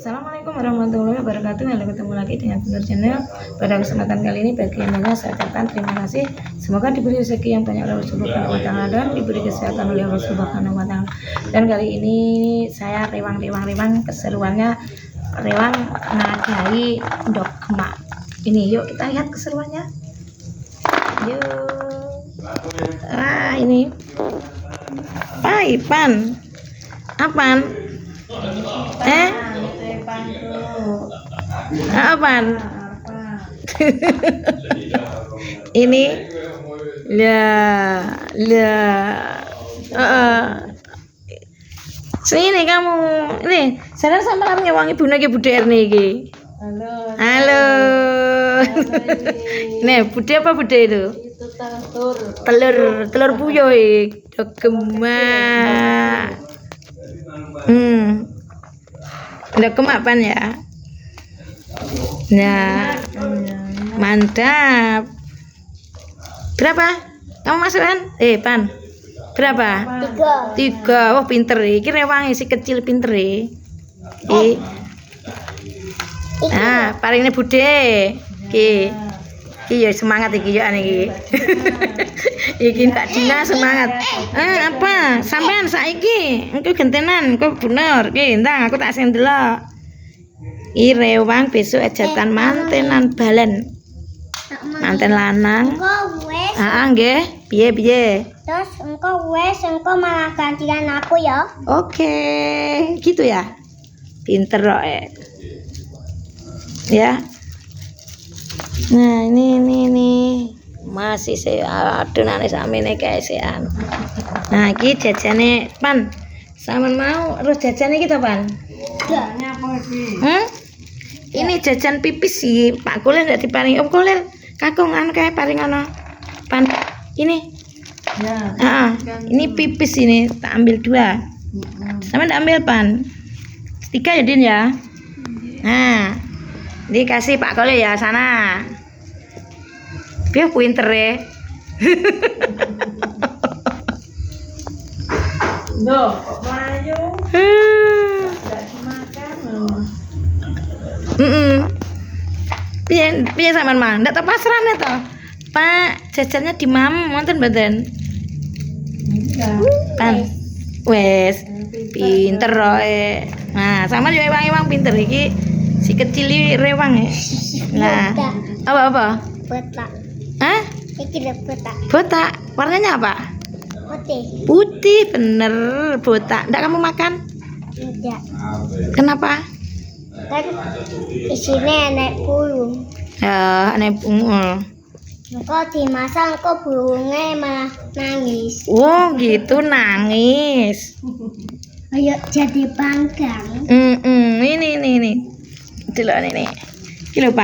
Assalamualaikum warahmatullahi wabarakatuh. Halo, ketemu lagi dengan Bunur Channel. Pada kesempatan kali ini bagi yang banyak saya ucapkan terima kasih. Semoga diberi rezeki yang banyak oleh Allah Subhanahu wa taala dan diberi kesehatan oleh Allah Subhanahu wa taala. Dan kali ini saya rewang keseruannya rewang ngadai ndok kemak. Ini yuk kita lihat keseruannya. Yuk. Ini. Pan. Apaan? Apaan? Ini sini kamu ini sadar sama kamu ngewangi bunda ke Bude Erni iki. Halo. Nih Bude apa Bude itu? Itu telur puyuh gemak. Udah kemapan ya. Nah, mantap. Berapa? Kamu masukkan? Pan. Berapa? 3. Wah, pinter iki rewangi si kecil pinter Nah, paling ini Bude. Iki ya semangat iki ya iki. Iki Kak Dina semangat. Apa? Sampean saiki engko gentenan kok bener. Ndang aku tak sing delok. I rewang besok ejatan mantenan balen. Manten lanang. Engko wes. Nggih. Piye? Terus engko malah gantian aku ya. Oke, gitu ya. Pinter kok ya. Nah, ini masih saya adonane samene kesean. Nah, iki jajane Pan. Sampeyan mau terus jajan iki to, Pan? Ini jajan pipis sih, Pak Kulil ndak diparingi. Om Kulil, kakungan kae paring ana. Pan, ini. Ya. Ini pipis ini, tak ambil 2. Sampeyan ndak ambil, Pan? 3 ya, Din ya? Nah. Dikasih Pak Kulil ya sana. Biar pinter Loh, kok melayu? Enggak dimakan loh. Piye sampean Mang? Ndak tau pasrane to. Pak, jajannya di mam wonten mboten? Kan. Wes. Pinter Nah, sama yo ewang pinter iki. Si kecil ini rewang ya. Nah, apa? Botak. Iki botak. Botak. Warnanya apa? Putih, bener botak. Ndak kamu makan? Tidak. Kenapa? Kan isinya enek burung. Ya, enek burung. Engko dimasak engko burungnya malah nangis. Oh, gitu nangis. Ayo jadi panggang. Ini. Delok ini. Iki lho Pan.